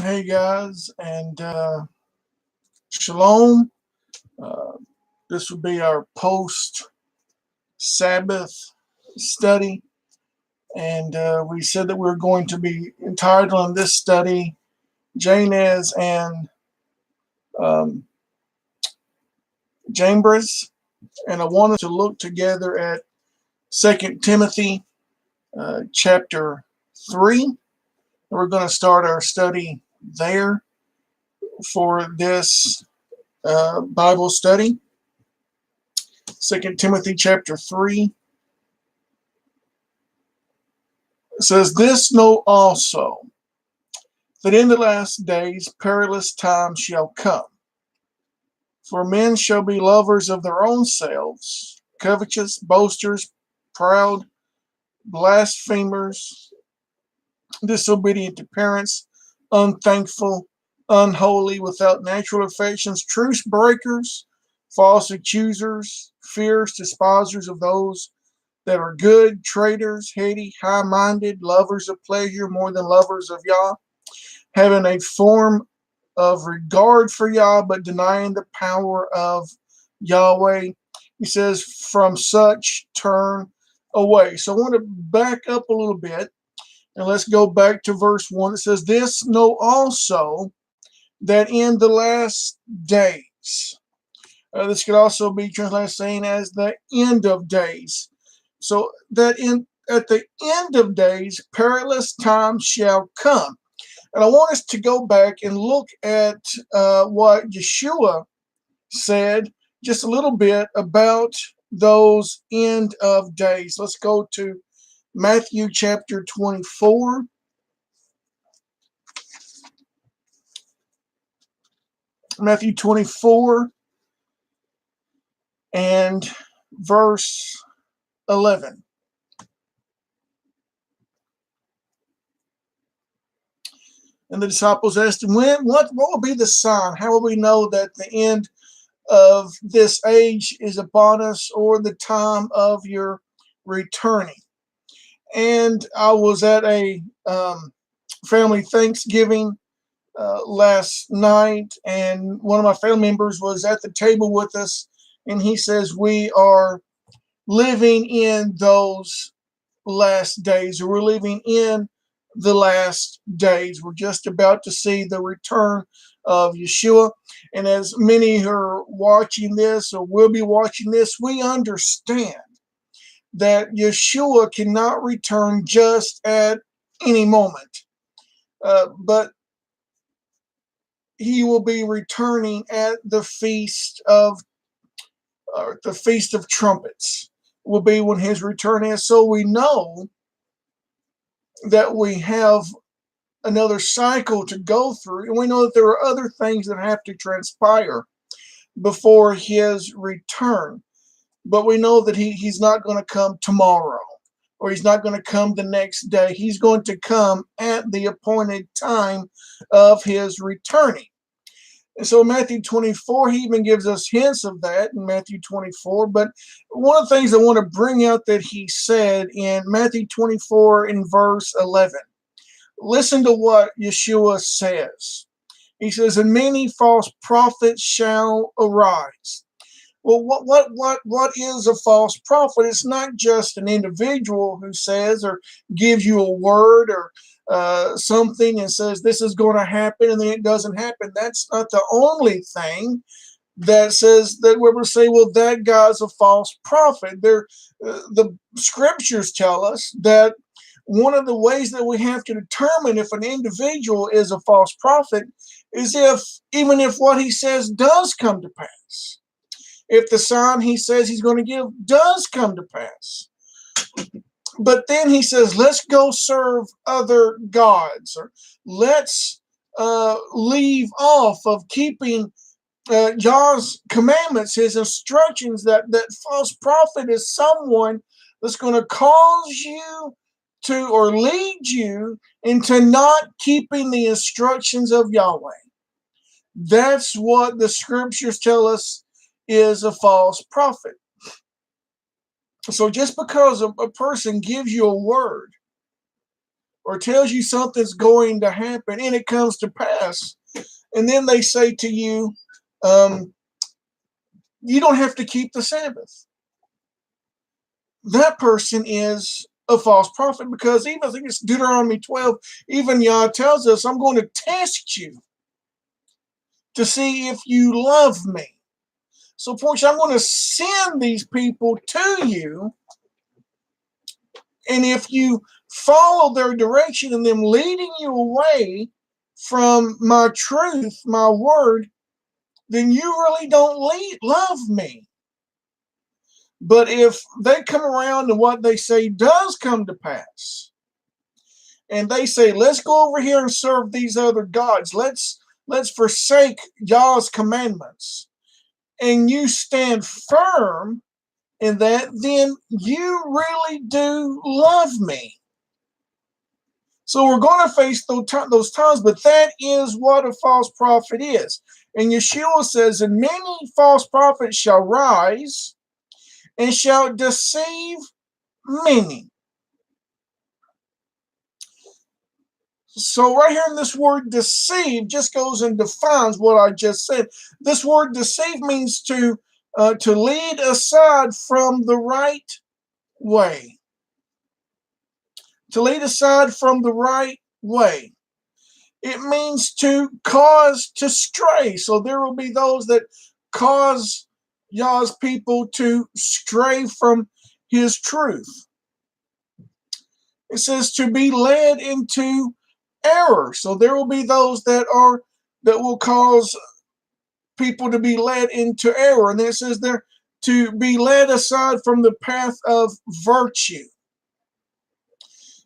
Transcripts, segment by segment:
Hey guys, and shalom. Uh, this will be our post-Sabbath study, and we said that we are going to be entitling this study Jannes and um, Jambres, and I wanted to look together at 2 Timothy chapter 3. We're going to start our study there for this Bible study. 2 Timothy chapter 3 says, "This know also, that in the last days perilous times shall come. For men shall be lovers of their own selves, covetous, boasters, proud, blasphemers, disobedient to parents, unthankful, unholy, without natural affections, truce breakers, false accusers, fierce, despisers of those that are good, traitors, heady, high-minded, lovers of pleasure more than lovers of Yah, having a form of regard for Yah, but denying the power of Yahweh." He says, "From such turn away." So I want to back up a little bit, and let's go back to verse 1. It says, "This know also, that in the last days," this could also be translated saying as the end of days. So that at the end of days, perilous times shall come. And I want us to go back and look at what Yeshua said just a little bit about those end of days. Let's go to Matthew chapter 24. Matthew 24 and verse 11. And the disciples asked him, what will be the sign? How will we know that the end of this age is upon us, or the time of your returning? And I was at a family Thanksgiving last night, and one of my family members was at the table with us, and he says, we are living in those last days, or we're living in the last days. We're just about to see the return of Yeshua. And as many who are watching this or will be watching this, we understand that Yeshua cannot return just at any moment, but he will be returning at the feast of trumpets will be when his return is. So we know that we have another cycle to go through, and we know that there are other things that have to transpire before his return. But we know that he's not going to come tomorrow, or he's not going to come the next day. He's going to come at the appointed time of his returning. And so in Matthew 24, he even gives us hints of that in Matthew 24. But one of the things I want to bring out that he said in Matthew 24 in verse 11, listen to what Yeshua says. He says, "And many false prophets shall arise." Well, what is a false prophet? It's not just an individual who says or gives you a word or something and says this is going to happen, and then it doesn't happen. That's not the only thing that says that we're going to say, well, that guy's a false prophet. The scriptures tell us that one of the ways that we have to determine if an individual is a false prophet is even if what he says does come to pass. If the sign he says he's going to give does come to pass. But then he says, let's go serve other gods, or let's leave off of keeping Yah's commandments, his instructions. That false prophet is someone that's going to cause you to, or lead you into not keeping the instructions of Yahweh. That's what the scriptures tell us is a false prophet. So just because a person gives you a word, or tells you something's going to happen and it comes to pass, and then they say to you, you don't have to keep the Sabbath. That person is a false prophet, because even I think it's Deuteronomy 12, even Yah tells us, I'm going to test you to see if you love me. So, fortunately, I'm going to send these people to you, and if you follow their direction and them leading you away from my truth, my word, then you really don't love me. But if they come around and what they say does come to pass, and they say, let's go over here and serve these other gods, let's forsake Yah's commandments, and you stand firm in that, then you really do love me. So we're going to face those times, but that is what a false prophet is. And Yeshua says, and many false prophets shall rise and shall deceive many. So right here in this word deceive just goes and defines what I just said. This word deceive means to lead aside from the right way. To lead aside from the right way. It means to cause to stray. So there will be those that cause Yah's people to stray from his truth. It says to be led into error. So there will be those that will cause people to be led into error. And then it says there to be led aside from the path of virtue.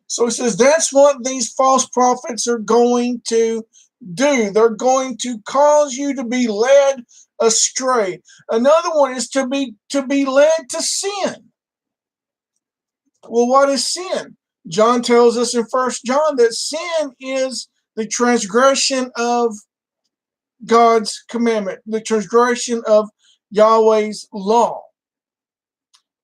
So it says that's what these false prophets are going to do. They're going to cause you to be led astray. Another one is to be led to sin. Well, what is sin? John tells us in 1 John that sin is the transgression of God's commandment, the transgression of Yahweh's law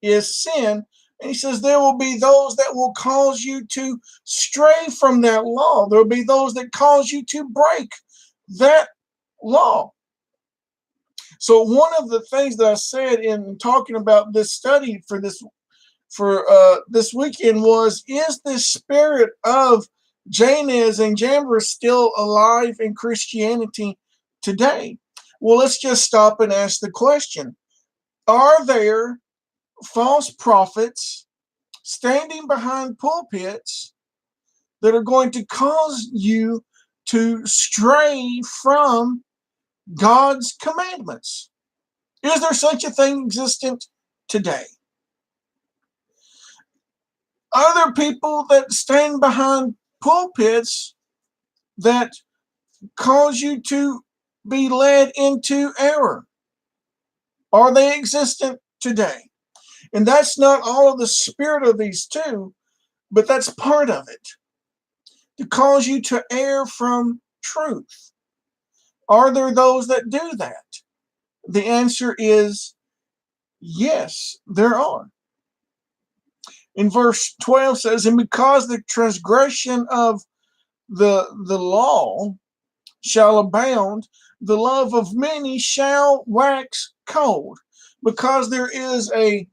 is sin. And he says there will be those that will cause you to stray from that law. There will be those that cause you to break that law. So one of the things that I said in talking about this study for this weekend was, is the spirit of Jannes and Jambres still alive in Christianity today? Well, let's just stop and ask the question. Are there false prophets standing behind pulpits that are going to cause you to stray from God's commandments? Is there such a thing existent today? Are there people that stand behind pulpits that cause you to be led into error? Are they existent today? And that's not all of the spirit of these two, but that's part of it. To cause you to err from truth. Are there those that do that? The answer is yes, there are. In verse 12 says, and because the transgression of the law shall abound, the love of many shall wax cold. Because there is a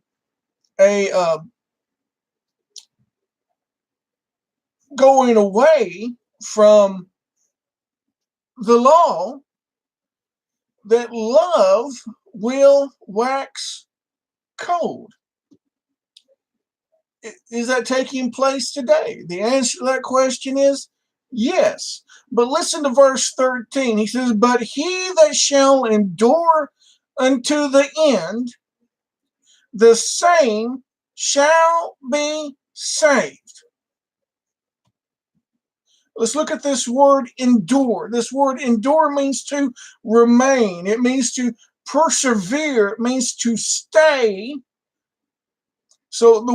going away from the law, that love will wax cold. Is that taking place today? The answer to that question is yes. But listen to verse 13. He says, but he that shall endure unto the end, the same shall be saved. Let's look at this word endure. This word endure means to remain. It means to persevere. It means to stay. So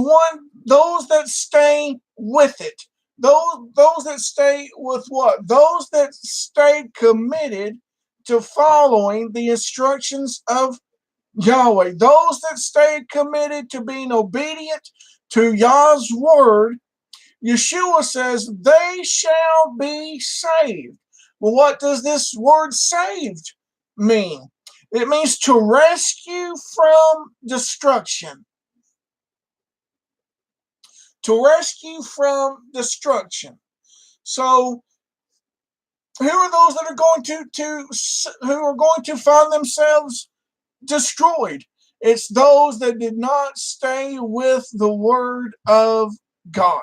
those that stay with it, those that stay with what? Those that stay committed to following the instructions of Yahweh. Those that stay committed to being obedient to Yah's word, Yeshua says they shall be saved. Well, what does this word saved mean? It means to rescue from destruction. To rescue from destruction. So, who are those that are going to find themselves destroyed? It's those that did not stay with the word of God.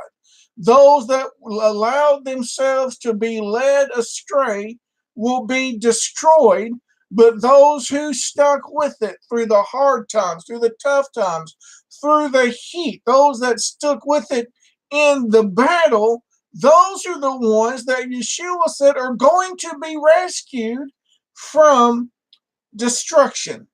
Those that allowed themselves to be led astray will be destroyed, but those who stuck with it through the hard times, through the tough times, through the heat, those that stuck with it in the battle, those are the ones that Yeshua said are going to be rescued from destruction.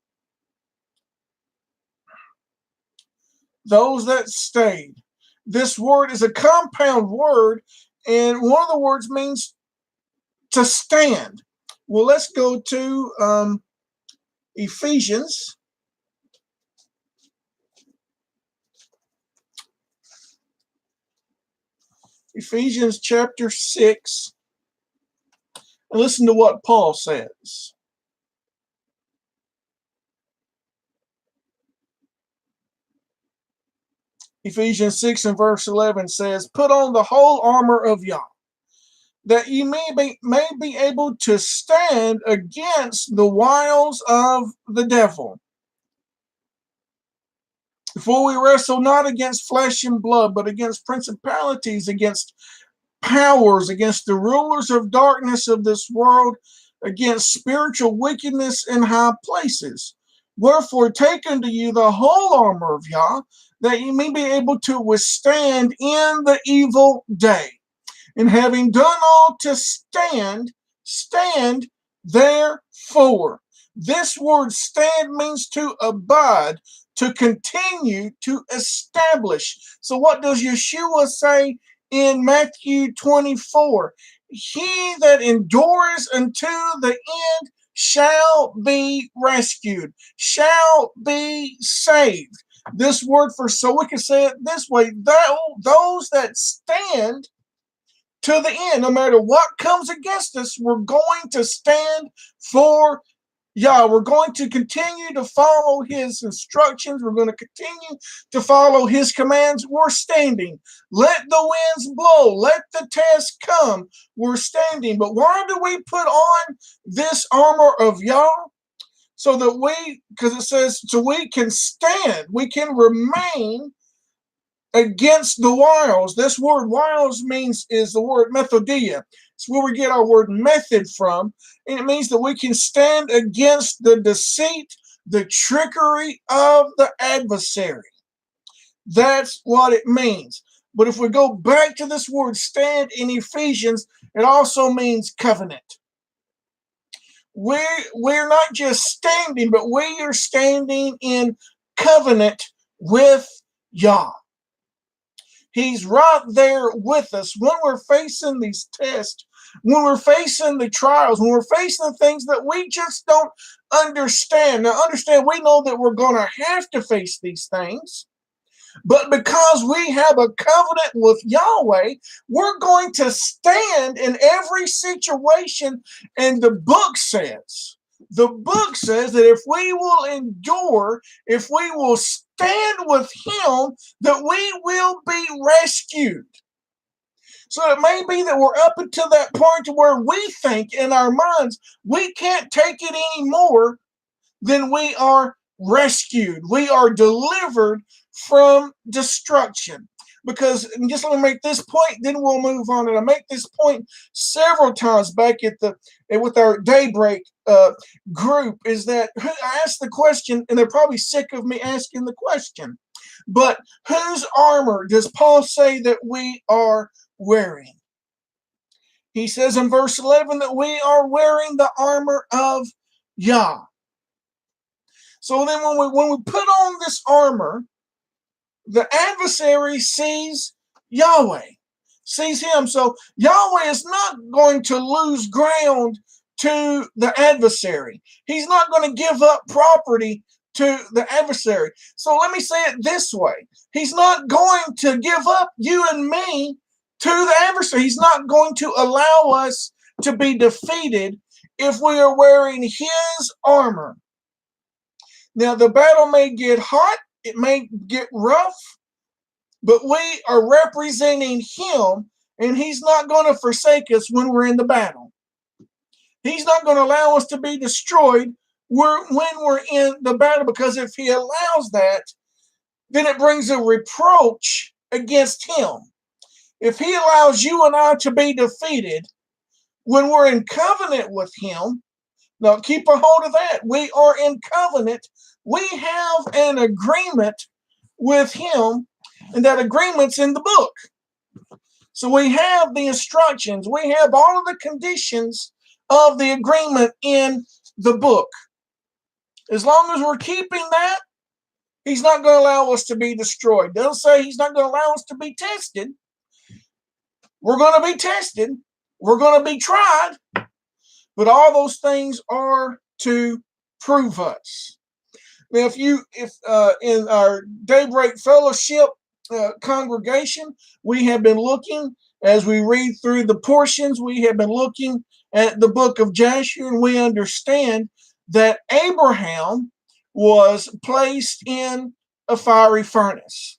Those that stayed. This word is a compound word, and one of the words means to stand. Well, let's go to Ephesians. Ephesians chapter 6. And listen to what Paul says. Ephesians 6 and verse 11 says, "Put on the whole armor of Yah, that ye may be able to stand against the wiles of the devil. For we wrestle not against flesh and blood, but against principalities, against powers, against the rulers of darkness of this world, against spiritual wickedness in high places. Wherefore take unto you the whole armor of Yah, that ye may be able to withstand in the evil day. And having done all to stand, stand therefore." This word stand means to abide, to continue, to establish. So what does Yeshua say in Matthew 24? He that endures unto the end shall be rescued, shall be saved. This word for, so we can say it this way, those that stand to the end, no matter what comes against us, we're going to stand for Yah. We're going to continue to follow his instructions. We're going to continue to follow his commands. We're standing. Let the winds blow. Let the test come. We're standing. But why do we put on this armor of Yah? So that because it says, so we can stand. We can remain against the wiles. This word wiles is the word methodia. It's where we get our word method from. And it means that we can stand against the deceit, the trickery of the adversary. That's what it means. But if we go back to this word stand in Ephesians, it also means covenant. We're not just standing, but we are standing in covenant with Yah. He's right there with us when we're facing these tests, when we're facing the trials, when we're facing the things that we just don't understand. Now, understand, we know that we're going to have to face these things, but because we have a covenant with Yahweh, we're going to stand in every situation. And the book says that if we will endure, if we will stand with him, that we will be rescued. So it may be that we're up until that point to where we think in our minds we can't take it anymore, then we are rescued. We are delivered from destruction. Because, and just let me make this point, then we'll move on. And I make this point several times back with our Daybreak group, is that I asked the question, and they're probably sick of me asking the question, but whose armor does Paul say that we are wearing? He says in verse 11 that we are wearing the armor of Yah. So then when we put on this armor, the adversary sees Yahweh, sees him. So Yahweh is not going to lose ground to the adversary. He's not going to give up property to the adversary. So let me say it this way. He's not going to give up you and me to the adversary. He's not going to allow us to be defeated if we are wearing his armor. Now, the battle may get hot, it may get rough, but we are representing him, and he's not going to forsake us when we're in the battle. He's not going to allow us to be destroyed when we're in the battle, because if he allows that, then it brings a reproach against him. If he allows you and I to be defeated when we're in covenant with him, now keep a hold of that. We are in covenant. We have an agreement with him, and that agreement's in the book. So we have the instructions. We have all of the conditions of the agreement in the book. As long as we're keeping that, he's not going to allow us to be destroyed. They'll say he's not going to allow us to be tested. We're going to be tested. We're going to be tried. But all those things are to prove us. Now, if in our Daybreak Fellowship congregation, we have been looking, as we read through the portions, we have been looking at the book of Joshua, and we understand that Abraham was placed in a fiery furnace.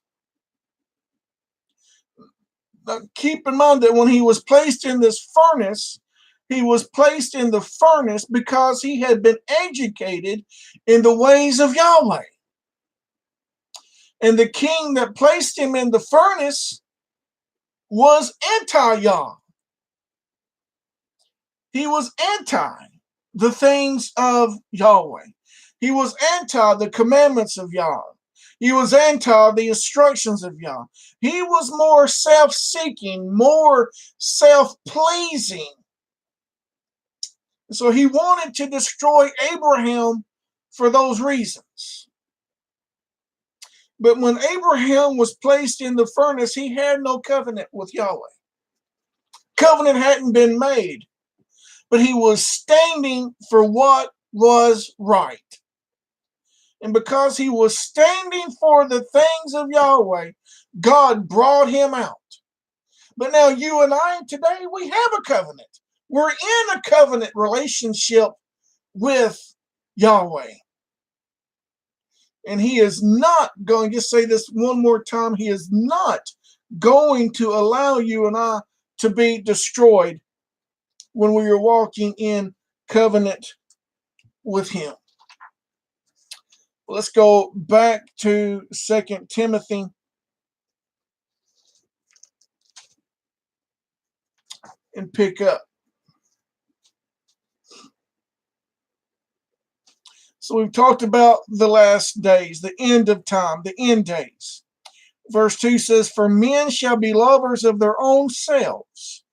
Now, keep in mind that when he was placed in this furnace, he was placed in the furnace because he had been educated in the ways of Yahweh. And the king that placed him in the furnace was anti-Yah. He was anti the things of Yahweh. He was anti the commandments of Yah. He was anti the instructions of Yah. He was more self-seeking, more self-pleasing. So he wanted to destroy Abraham for those reasons. But when Abraham was placed in the furnace, he had no covenant with Yahweh. Covenant hadn't been made, but he was standing for what was right. And because he was standing for the things of Yahweh, God brought him out. But now you and I today, we have a covenant. We're in a covenant relationship with Yahweh. And he is not going, just say this one more time, he is not going to allow you and I to be destroyed when we are walking in covenant with him. Let's go back to 2 Timothy. And pick up. So we've talked about the last days, the end of time, the end days. Verse 2 says, "For men shall be lovers of their own selves,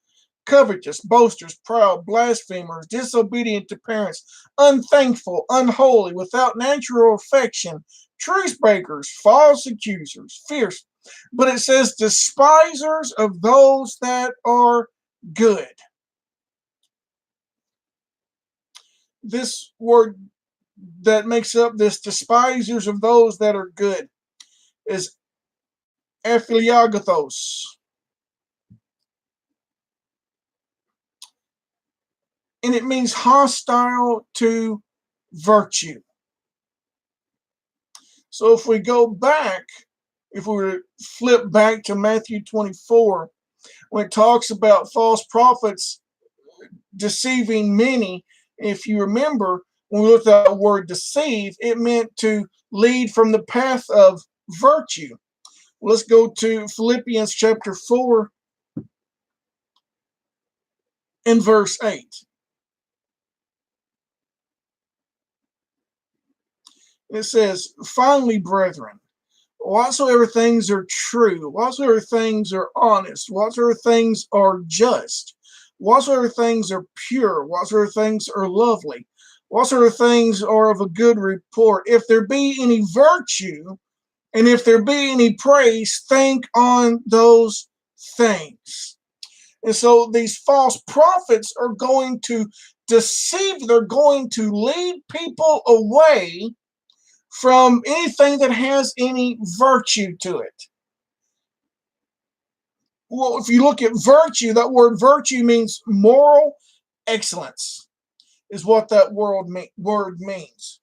covetous, boasters, proud, blasphemers, disobedient to parents, unthankful, unholy, without natural affection, truce breakers, false accusers, fierce." But it says, despisers of those that are good. This word that makes up this despisers of those that are good is aphiliagathos. And it means hostile to virtue. So if we go back, if we were to flip back to Matthew 24, when it talks about false prophets deceiving many, if you remember, when we looked at the word deceive, it meant to lead from the path of virtue. Let's go to Philippians chapter 4 and verse 8. It says, "Finally, brethren, whatsoever things are true, whatsoever things are honest, whatsoever things are just, whatsoever things are pure, whatsoever things are lovely, whatsoever things are of a good report, if there be any virtue, and if there be any praise, think on those things." And so these false prophets are going to deceive, they're going to lead people away from anything that has any virtue to it. Well, if you look at virtue, that word virtue means moral excellence, is what that word means.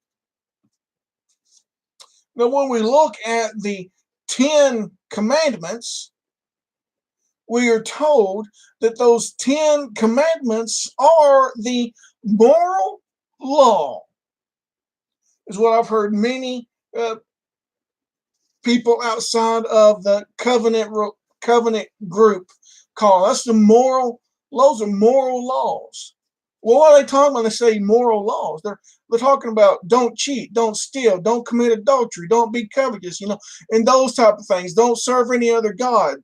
Now, when we look at the 10 commandments, we are told that those 10 commandments are the moral law, is what I've heard many people outside of the covenant group call. That's the moral. Those are moral laws. Well, what are they talking about when they say moral laws? They're talking about don't cheat, don't steal, don't commit adultery, don't be covetous, and those type of things. Don't serve any other god.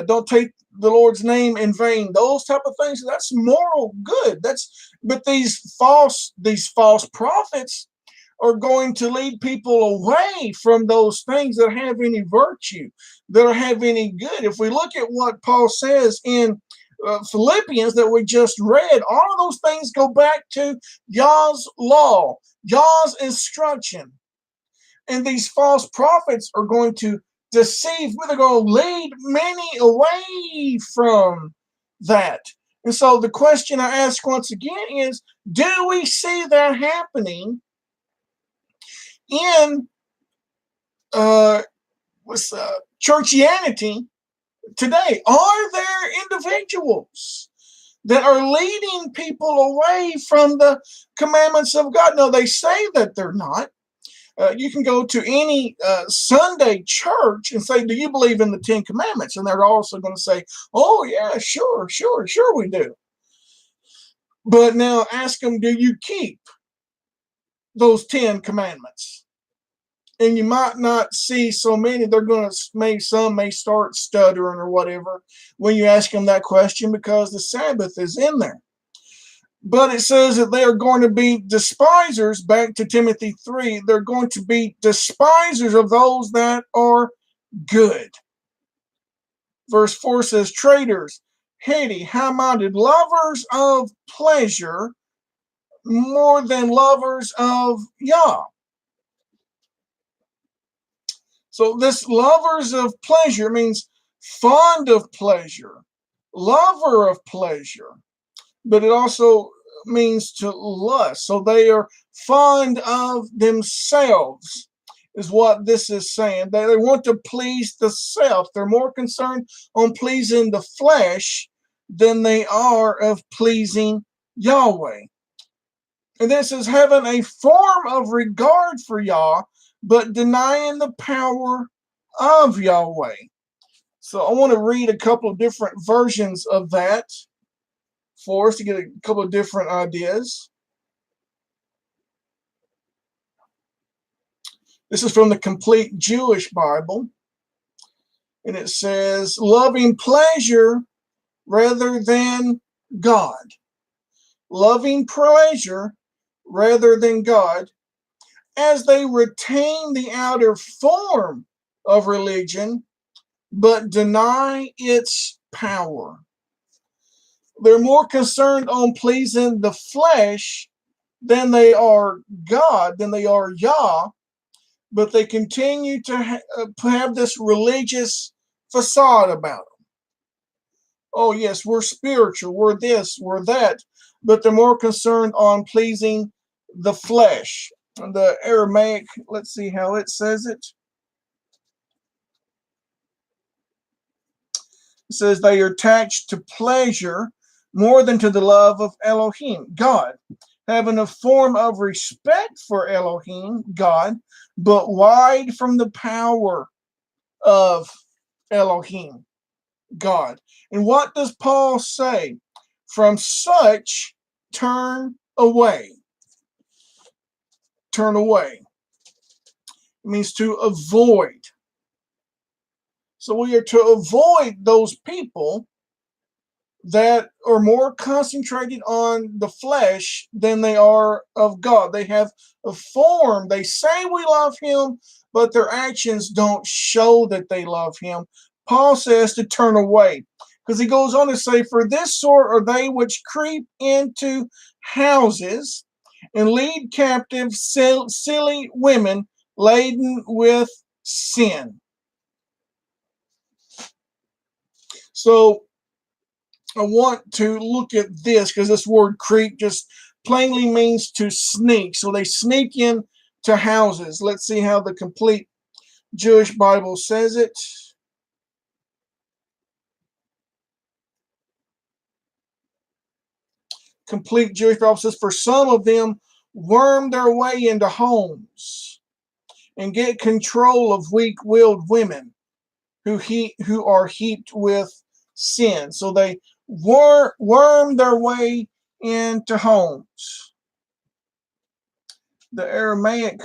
Don't take the Lord's name in vain. Those type of things. That's moral good. But these false prophets are going to lead people away from those things that have any virtue, that have any good. If we look at what Paul says in Philippians that we just read, all of those things go back to Yah's law, Yah's instruction. And these false prophets are going to deceive, they're going to lead many away from that. And so the question I ask once again is, do we see that happening in churchianity today? Are there individuals that are leading people away from the commandments of God? No, they say that they're not. You can go to any Sunday church and say, do you believe in the 10 commandments? And they're also going to say, oh yeah, sure we do. But now ask them, do you keep those 10 commandments? And you might not see so many. Some may start stuttering or whatever when you ask them that question, because the Sabbath is in there. But it says that they are going to be despisers, back to Timothy 3, they're going to be despisers of those that are good. Verse 4 says, traitors, heady, high-minded, lovers of pleasure more than lovers of Yah. So this lovers of pleasure means fond of pleasure, lover of pleasure, but it also means to lust. So they are fond of themselves, is what this is saying. They want to please the self. They're more concerned on pleasing the flesh than they are of pleasing Yahweh. And this is having a form of regard for Yah, but denying the power of Yahweh. So I want to read a couple of different versions of that for us to get a couple of different ideas. This is from the Complete Jewish Bible. And it says, loving pleasure rather than God. Loving pleasure rather than God, as they retain the outer form of religion, but deny its power. They're more concerned on pleasing the flesh than they are God, than they are Yah, but they continue to have this religious facade about them. Oh yes, we're spiritual, we're this, we're that, but they're more concerned on pleasing the flesh. The Aramaic, let's see how it says it. It says they are attached to pleasure more than to the love of Elohim, God, having a form of respect for Elohim, God, but wide from the power of Elohim, God. And what does Paul say? From such turn away. Turn away. It means to avoid. So we are to avoid those people that are more concentrated on the flesh than they are of God. They have a form. They say we love Him, but their actions don't show that they love Him. Paul says to turn away, because he goes on to say, for this sort are they which creep into houses and lead captive silly women laden with sin. So I want to look at this because this word creep just plainly means to sneak. So they sneak in to houses. Let's see how the complete Jewish Bible says it. Complete Jewish Bible says, for some of them worm their way into homes and get control of weak-willed women who are heaped with sin. So they worm their way into homes. The Aramaic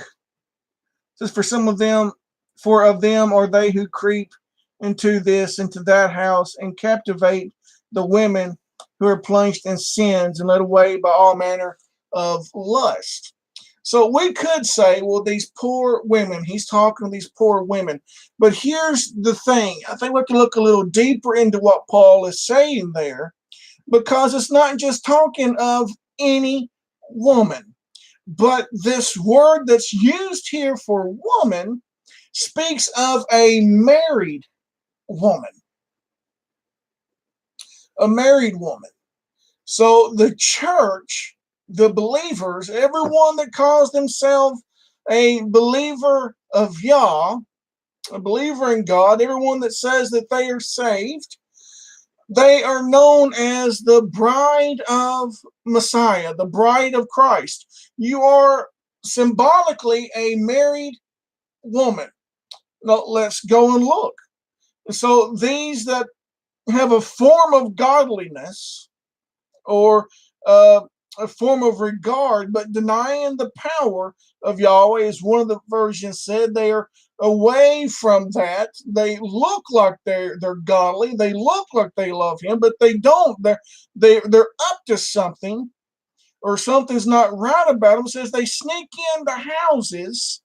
says, for of them are they who creep into that house, and captivate the women who are plunged in sins and led away by all manner of lust. So we could say, well, these poor women, he's talking to these poor women. But here's the thing. I think we have to look a little deeper into what Paul is saying there, because it's not just talking of any woman. But this word that's used here for woman speaks of a married woman. A married woman. So the church, the believers, everyone that calls themselves a believer of Yah, a believer in God, everyone that says that they are saved, they are known as the bride of Messiah, the bride of Christ. You are symbolically a married woman. Now, let's go and look. So these that have a form of godliness or a form of regard, but denying the power of Yahweh, as one of the versions said, they are away from that. They look like they're godly. They look like they love Him, but they don't. They're up to something, or something's not right about them. It says they sneak into houses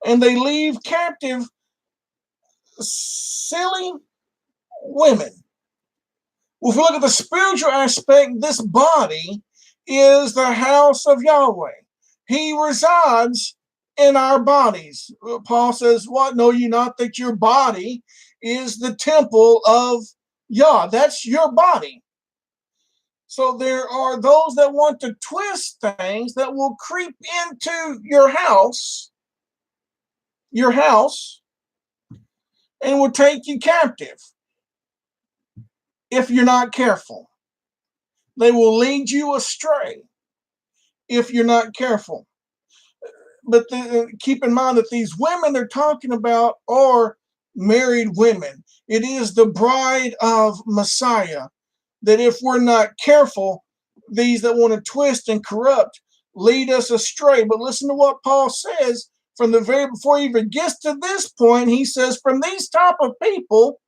and they leave captive silly women. Well, if we look at the spiritual aspect, this body is the house of Yahweh. He resides in our bodies. Paul says, what? Know you not that your body is the temple of Yah? That's your body. So there are those that want to twist things that will creep into your house, and will take you captive if you're not careful. They will lead you astray if you're not careful. But keep in mind that these women they're talking about are married women. It is the bride of Messiah. That if we're not careful, these that want to twist and corrupt lead us astray. But listen to what Paul says from the very before he even gets to this point. He says, from these type of people,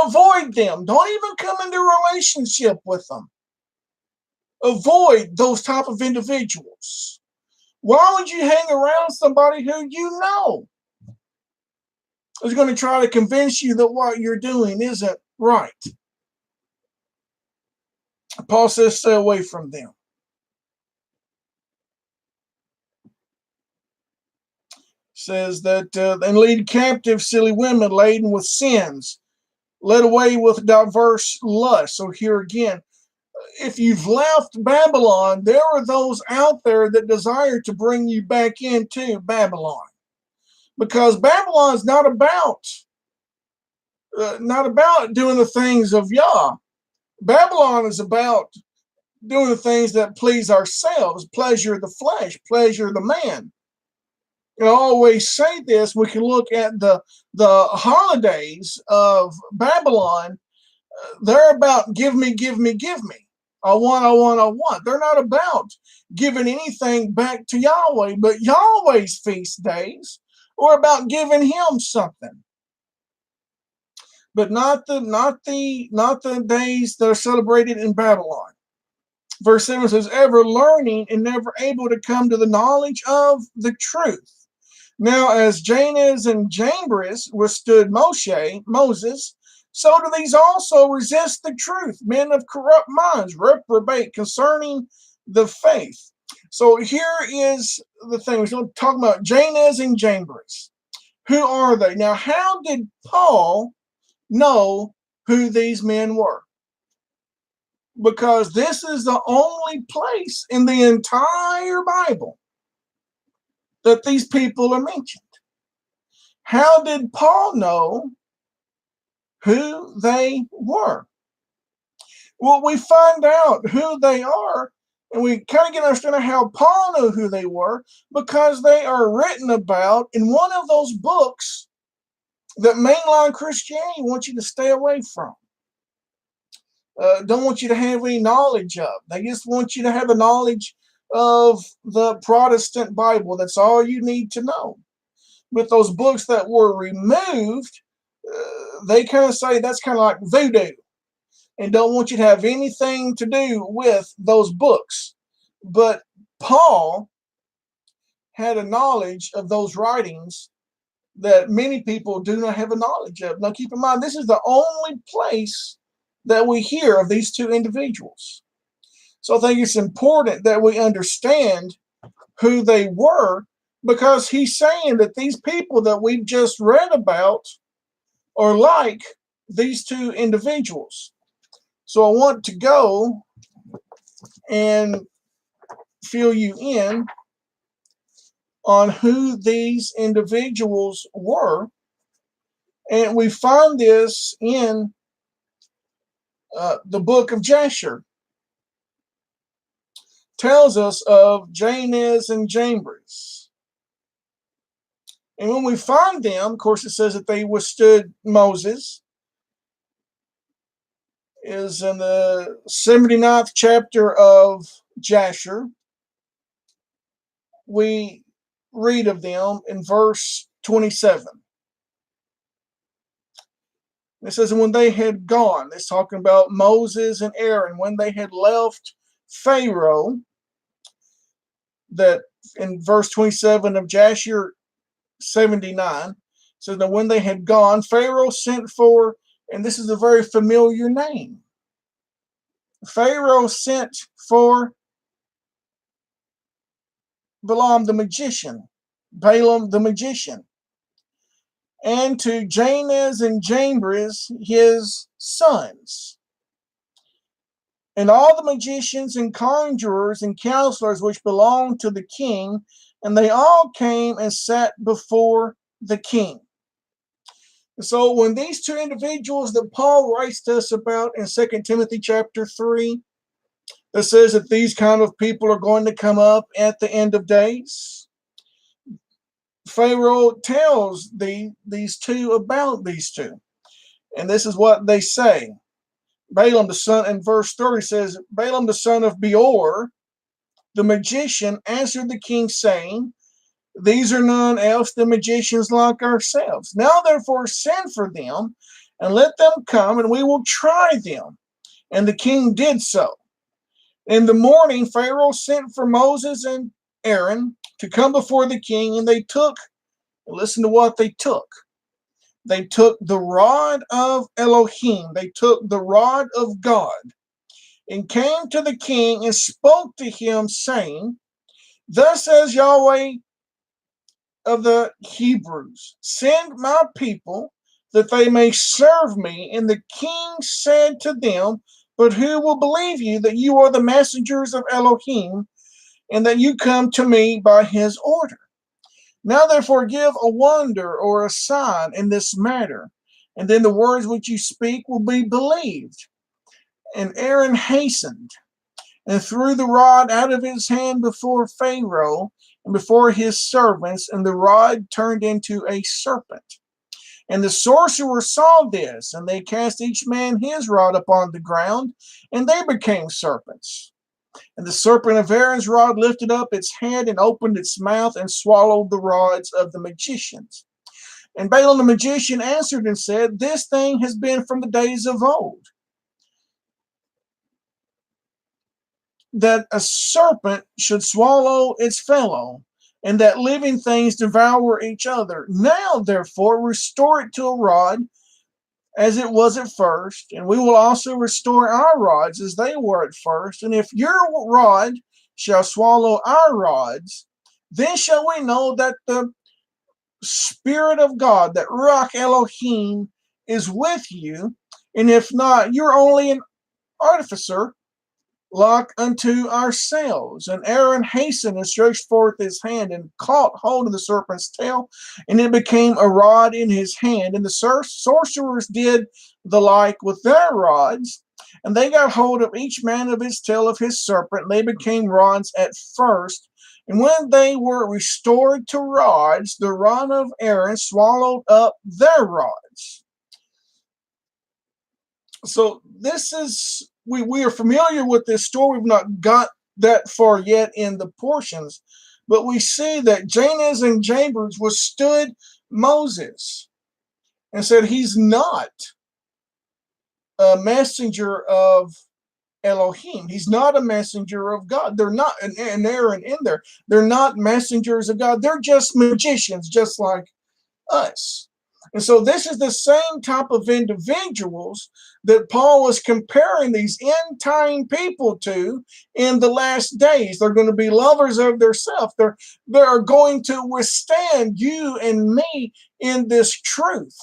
avoid them. Don't even come into a relationship with them. Avoid those type of individuals. Why would you hang around somebody who you know is going to try to convince you that what you're doing isn't right? Paul says, stay away from them. Says that and lead captive silly women laden with sins, led away with diverse lusts. So here again, if you've left Babylon, there are those out there that desire to bring you back into Babylon, because Babylon is not about doing the things of Yah. Babylon is about doing the things that please ourselves, pleasure the flesh, pleasure the man. I always say this. We can look at the holidays of Babylon. They're about give me, give me, give me. I want, I want, I want. They're not about giving anything back to Yahweh, but Yahweh's feast days are about giving Him something. But not the days that are celebrated in Babylon. Verse 7 says, ever learning and never able to come to the knowledge of the truth. Now, as Jannes and Jambres withstood Moses, so do these also resist the truth. Men of corrupt minds reprobate concerning the faith. So here is the thing. We're going to talk about Jannes and Jambres. Who are they? Now, how did Paul know who these men were. Because this is the only place in the entire Bible that these people are mentioned. How did Paul know who they were? Well, we find out who they are, and we kind of get an understanding how Paul knew who they were, because they are written about in one of those books that mainline Christianity wants you to stay away from. Don't want you to have any knowledge of. They just want you to have a knowledge of the Protestant Bible. That's all you need to know. But those books that were removed, they kind of say that's kind of like voodoo, and don't want you to have anything to do with those books. But Paul had a knowledge of those writings that many people do not have a knowledge of. Now, keep in mind, this is the only place that we hear of these two individuals. So I think it's important that we understand who they were, because he's saying that these people that we've just read about are like these two individuals. So I want to go and fill you in on who these individuals were. And we find this in the book of Jasher. Tells us of Jannes and Jambres. And when we find them, of course, it says that they withstood Moses. Is in the 79th chapter of Jasher. We read of them in verse 27. It says, and when they had gone, it's talking about Moses and Aaron, when they had left Pharaoh, that in verse 27 of Jasher 79, says that when they had gone, Pharaoh sent for, and this is a very familiar name, Pharaoh sent for Balaam the magician, Balaam the magician, and to Jannes and Jambres his sons, and all the magicians and conjurers and counselors which belonged to the king, and they all came and sat before the king. So when these two individuals that Paul writes to us about in 2 Timothy chapter 3, that says that these kind of people are going to come up at the end of days, Pharaoh tells these two about these two. And this is what they say. Balaam the son, in verse 30 says, Balaam the son of Beor, the magician, answered the king, saying, these are none else than magicians like ourselves. Now therefore send for them, and let them come, and we will try them. And the king did so. In the morning Pharaoh sent for Moses and Aaron to come before the king, and they took, listen to what they took. They took the rod of Elohim, they took the rod of God, and came to the king and spoke to him, saying, thus says Yahweh of the Hebrews, send my people that they may serve me. And the king said to them, but who will believe you that you are the messengers of Elohim, and that you come to me by his order? Now therefore give a wonder or a sign in this matter, and then the words which you speak will be believed. And Aaron hastened and threw the rod out of his hand before Pharaoh and before his servants, and the rod turned into a serpent. And the sorcerers saw this, and they cast each man his rod upon the ground, and they became serpents. And the serpent of Aaron's rod lifted up its head and opened its mouth and swallowed the rods of the magicians. And Balaam the magician answered and said, this thing has been from the days of old, that a serpent should swallow its fellow, and that living things devour each other. Now, therefore, restore it to a rod as it was at first, and we will also restore our rods as they were at first. And if your rod shall swallow our rods, then shall we know that the Spirit of God, that Ruach Elohim, is with you, and if not, you're only an artificer like unto ourselves. And Aaron hastened and stretched forth his hand and caught hold of the serpent's tail, and it became a rod in his hand. And the sorcerers did the like with their rods, and they got hold of each man of his tail of his serpent. And they became rods at first. And when they were restored to rods, the rod of Aaron swallowed up their rods. So this is, we are familiar with this story. We've not got that far yet in the portions, but we see that Jannes and Jambres withstood Moses and said he's not a messenger of Elohim. He's not a messenger of God. They're not, and Aaron in there, they're not messengers of God. They're just magicians, just like us. And so this is the same type of individuals that Paul was comparing these end time people to in the last days. They're going to be lovers of themselves. They're going to withstand you and me in this truth.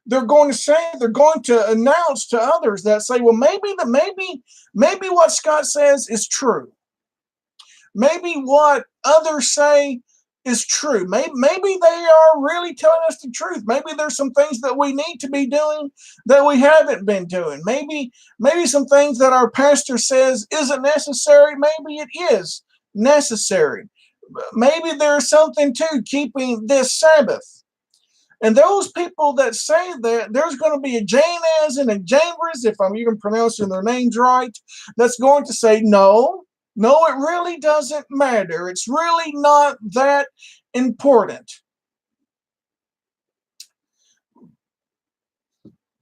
They're going to say, they're going to announce to others that say, well, maybe what Scott says is true. Maybe what others say is true. Maybe they are really telling us the truth. Maybe there's some things that we need to be doing that we haven't been doing. Maybe some things that our pastor says isn't necessary. Maybe it is necessary. Maybe there's something to keeping this Sabbath. And those people that say that, there's going to be a Jannes and a Jambres, if I'm even pronouncing their names right, that's going to say, no, it really doesn't matter. It's really not that important.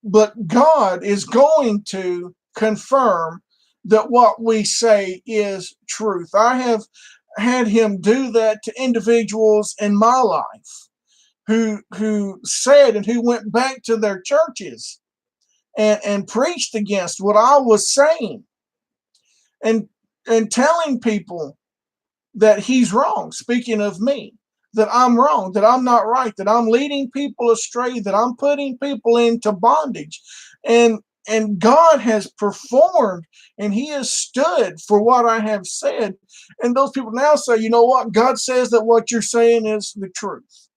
But God is going to confirm that what we say is truth. I have had him do that to individuals in my life who said and who went back to their churches and preached against what I was saying and telling people that he's wrong, speaking of me, that I'm wrong, that I'm not right, that I'm leading people astray, that I'm putting people into bondage. And God has performed and he has stood for what I have said. And those people now say, you know what? God says that what you're saying is the truth.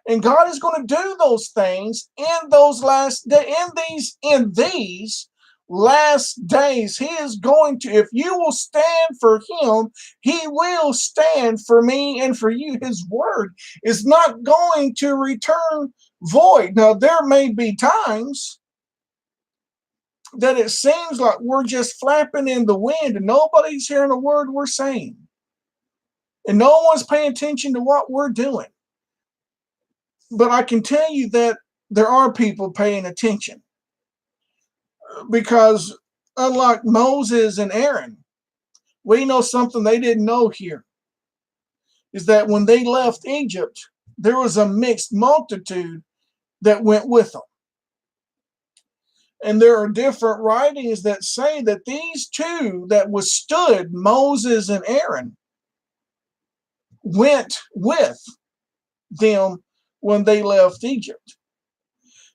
And God is going to do those things in those last days, in these last days. He is going to, if you will stand for him, he will stand for me and for you. His word is not going to return void. Now, there may be times that it seems like we're just flapping in the wind and nobody's hearing a word we're saying. And no one's paying attention to what we're doing. But I can tell you that there are people paying attention, because unlike Moses and Aaron, we know something they didn't know here, is that when they left Egypt, there was a mixed multitude that went with them. And there are different writings that say that these two that withstood Moses and Aaron went with them when they left Egypt.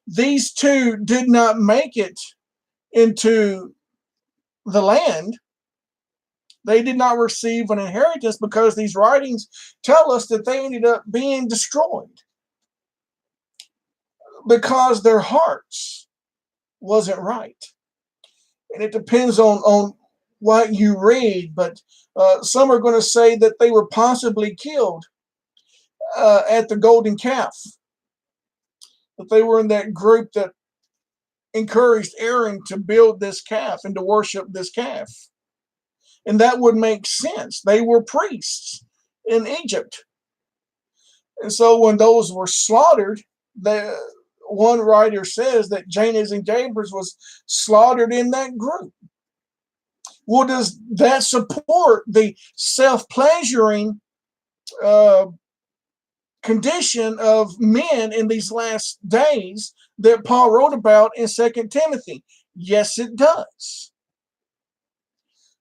These two did not make it into the land. They did not receive an inheritance because these writings tell us that they ended up being destroyed because their hearts wasn't right. And it depends on what you read, but some are going to say that they were possibly killed at the golden calf, that they were in that group that encouraged Aaron to build this calf and to worship this calf. And that would make sense. They were priests in Egypt. And so when those were slaughtered, one writer says that Jannes and Jambres was slaughtered in that group. Well, does that support the self-pleasuring condition of men in these last days that Paul wrote about in 2 Timothy? Yes, it does.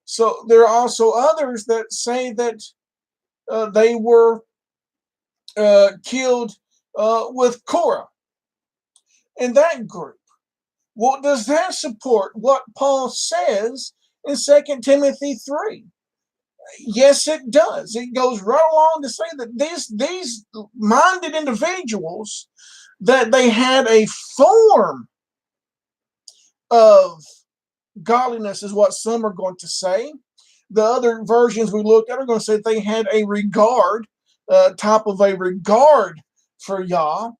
So there are also others that say that they were killed with Korah and that group. Well, does that support what Paul says in 2 Timothy 3? Yes, it does. It goes right along to say that these minded individuals, that they had a form of godliness, is what some are going to say. The other versions we looked at are going to say that they had a regard, type of a regard for Yah,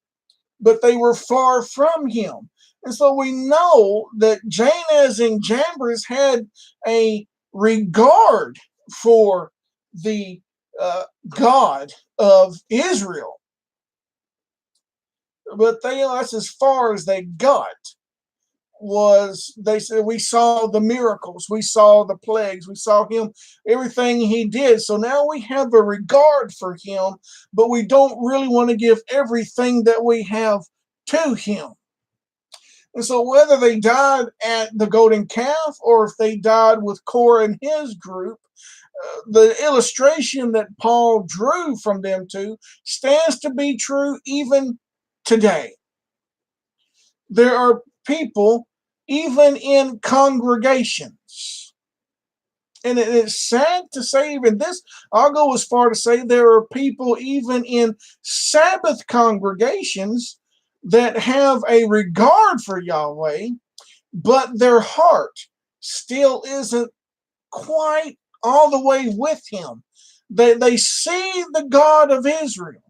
but they were far from him. And so we know that Jannes and Jambres had a regard for the God of Israel, but that's as far as they got. Was they said, we saw the miracles, we saw the plagues, we saw him, everything he did. So now we have a regard for him, but we don't really want to give everything that we have to him. And so whether they died at the golden calf or if they died with Korah and his group, the illustration that Paul drew from them two stands to be true even today. There are people, even in congregations, and it's sad to say even this, I'll go as far to say there are people even in Sabbath congregations that have a regard for Yahweh, but their heart still isn't quite all the way with him. They see the God of Israel.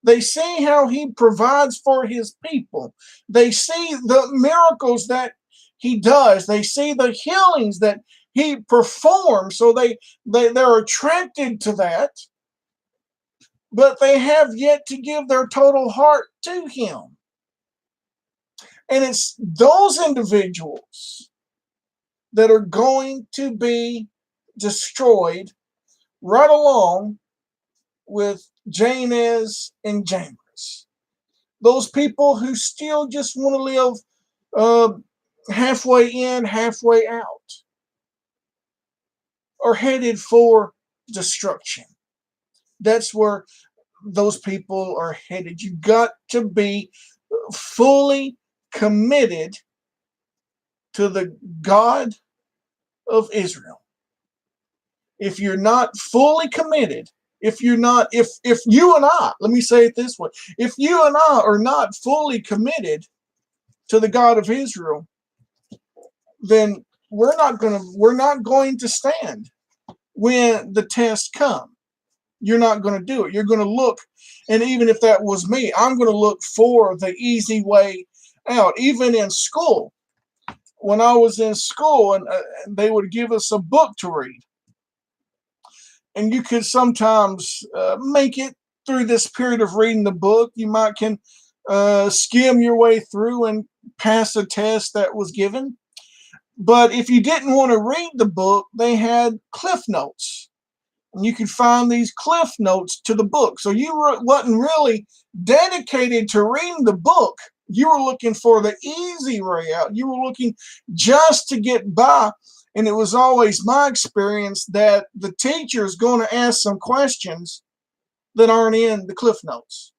They see how he provides for his people. They see the miracles that he does. They see the healings that he performs. So they're attracted to that, but they have yet to give their total heart to him. And it's those individuals that are going to be destroyed right along with Jannes and Jambres. Those people who still just want to live halfway in, halfway out, are headed for destruction. That's where those people are headed. You got to be fully committed to the God of Israel. If you're not fully committed, if you and I, let me say it this way, if you and I are not fully committed to the God of Israel, then we're not going to stand when the tests come. You're not going to do it. You're going to look, and even if that was me, I'm going to look for the easy way out. Even in school, when I was in school, and they would give us a book to read, and you could sometimes make it through this period of reading the book. You might can skim your way through and pass a test that was given. But if you didn't want to read the book, they had cliff notes. And you could find these cliff notes to the book. So you wasn't really dedicated to reading the book. You were looking for the easy way out. You were looking just to get by. And it was always my experience that the teacher is going to ask some questions that aren't in the cliff notes.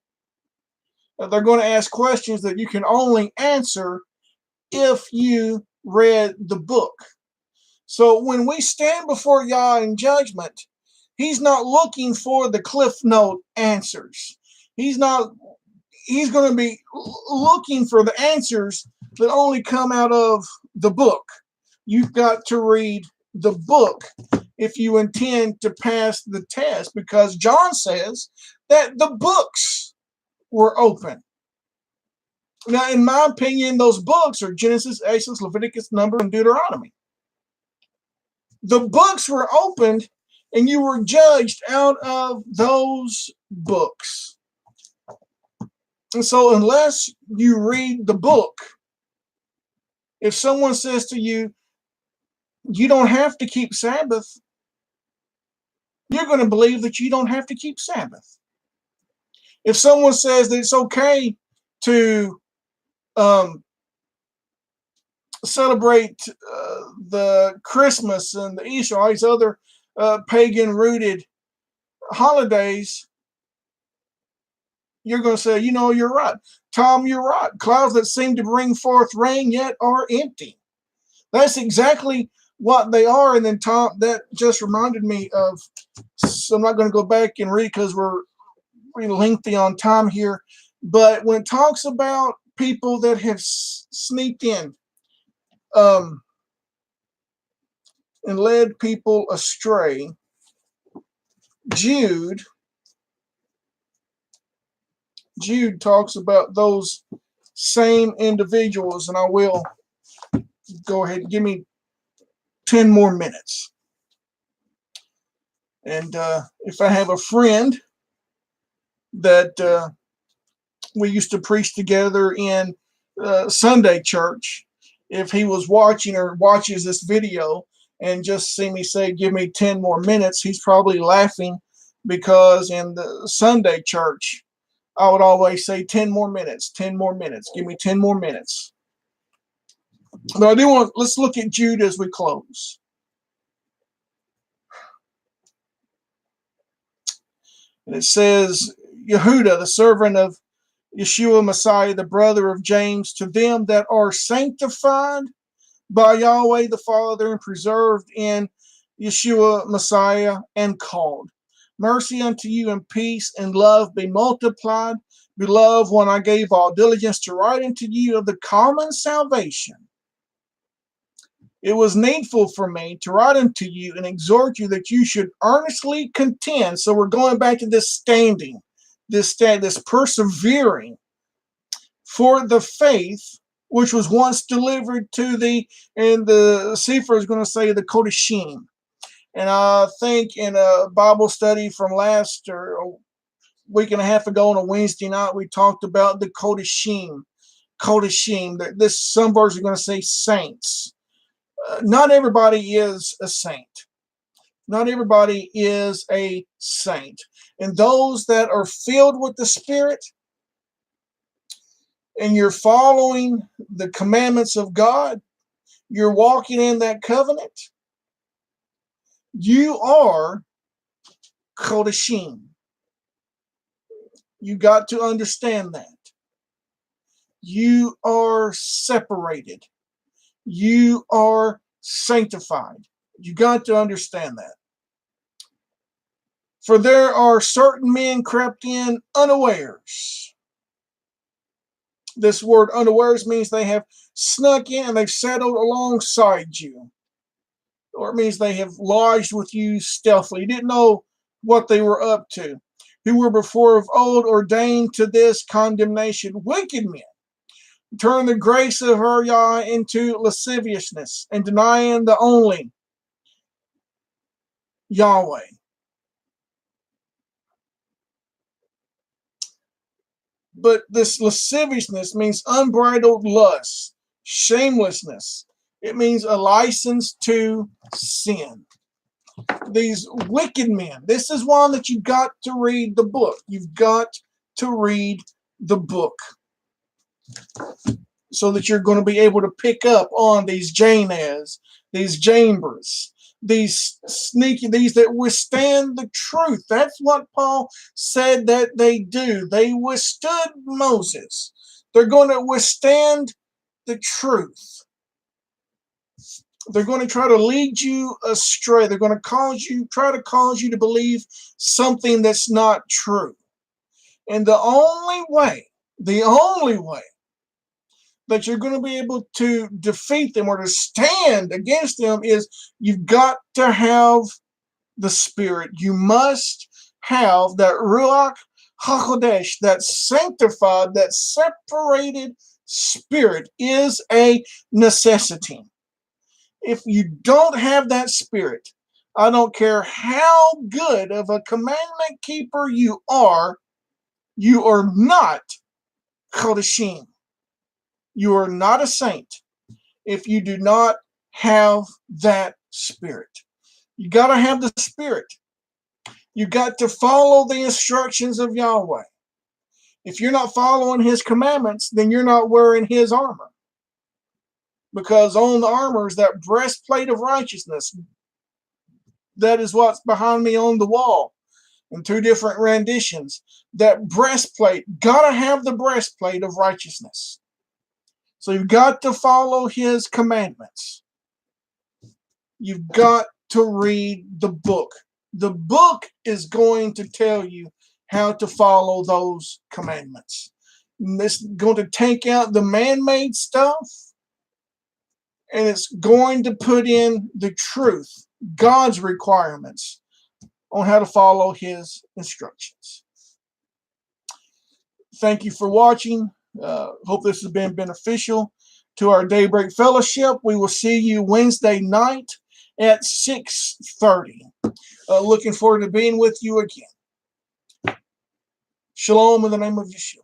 They're going to ask questions that you can only answer if you read the book. So when we stand before Yah in judgment, he's not looking for the cliff note answers. He's going to be looking for the answers that only come out of the book. You've got to read the book if you intend to pass the test, because John says that the books were open. Now, in my opinion, those books are Genesis, Exodus, Leviticus, Numbers, and Deuteronomy. The books were opened, and you were judged out of those books. And so unless you read the book, if someone says to you, you don't have to keep Sabbath, you're going to believe that you don't have to keep Sabbath. If someone says that it's okay to celebrate the Christmas and the Easter, all these other pagan-rooted holidays, you're going to say, you're right. Tom, you're right. Clouds that seem to bring forth rain yet are empty. That's exactly what they are. And then Tom, that just reminded me of, so I'm not going to go back and read because we're really lengthy on time here. But when it talks about people that have sneaked in and led people astray, Jude talks about those same individuals, and I will go ahead and give me 10 more minutes. And if I have a friend that we used to preach together in Sunday church, if he was watching or watches this video and just see me say, give me 10 more minutes, he's probably laughing because in the Sunday church, I would always say 10 more minutes, 10 more minutes, give me 10 more minutes. But I do want, let's look at Jude as we close. And it says, Yehuda, the servant of Yeshua Messiah, the brother of James, to them that are sanctified by Yahweh the Father and preserved in Yeshua Messiah and called. Mercy unto you and peace and love be multiplied. Beloved, when I gave all diligence to write unto you of the common salvation, it was needful for me to write unto you and exhort you that you should earnestly contend. So we're going back to this standing, this persevering for the faith which was once delivered to thee, and the Sefer is going to say the Kodashim. And I think in a Bible study from last or a week and a half ago on a Wednesday night, we talked about the Kodashim. This, some versions are going to say saints. Not everybody is a saint. Not everybody is a saint. And those that are filled with the Spirit and you're following the commandments of God, you're walking in that covenant, you are Kodashim. You got to understand that. You are separated. You are sanctified. You got to understand that. For there are certain men crept in unawares. This word unawares means they have snuck in and they've settled alongside you. Or it means they have lodged with you stealthily. You didn't know what they were up to. Who were before of old ordained to this condemnation. Wicked men. Turn the grace of her Yah into lasciviousness and denying the only Yahweh. But this lasciviousness means unbridled lust, shamelessness. It means a license to sin. These wicked men. This is one that you've got to read the book. You've got to read the book so that you're going to be able to pick up on these Jannes, these Jambres, these that withstand the truth. That's what Paul said that they do. They withstood Moses. They're going to withstand the truth. They're going to try to lead you astray. They're going to try to cause you to believe something that's not true. And the only way that you're going to be able to defeat them or to stand against them is you've got to have the Spirit. You must have that Ruach HaKodesh, that sanctified, that separated Spirit is a necessity. If you don't have that Spirit, I don't care how good of a commandment keeper you are not Chodeshim. You are not a saint if you do not have that Spirit. You got to have the Spirit. You got to follow the instructions of Yahweh. If you're not following His commandments, then you're not wearing His armor. Because on the armor is that breastplate of righteousness. That is what's behind me on the wall. in two different renditions. That breastplate, gotta have the breastplate of righteousness. So you've got to follow his commandments. You've got to read the book. The book is going to tell you how to follow those commandments. It's going to take out the man-made stuff, and it's going to put in the truth, God's requirements on how to follow his instructions. Thank you for watching. Hope this has been beneficial to our Daybreak Fellowship. We will see you Wednesday night at 6:30. Looking forward to being with you again. Shalom in the name of Yeshua.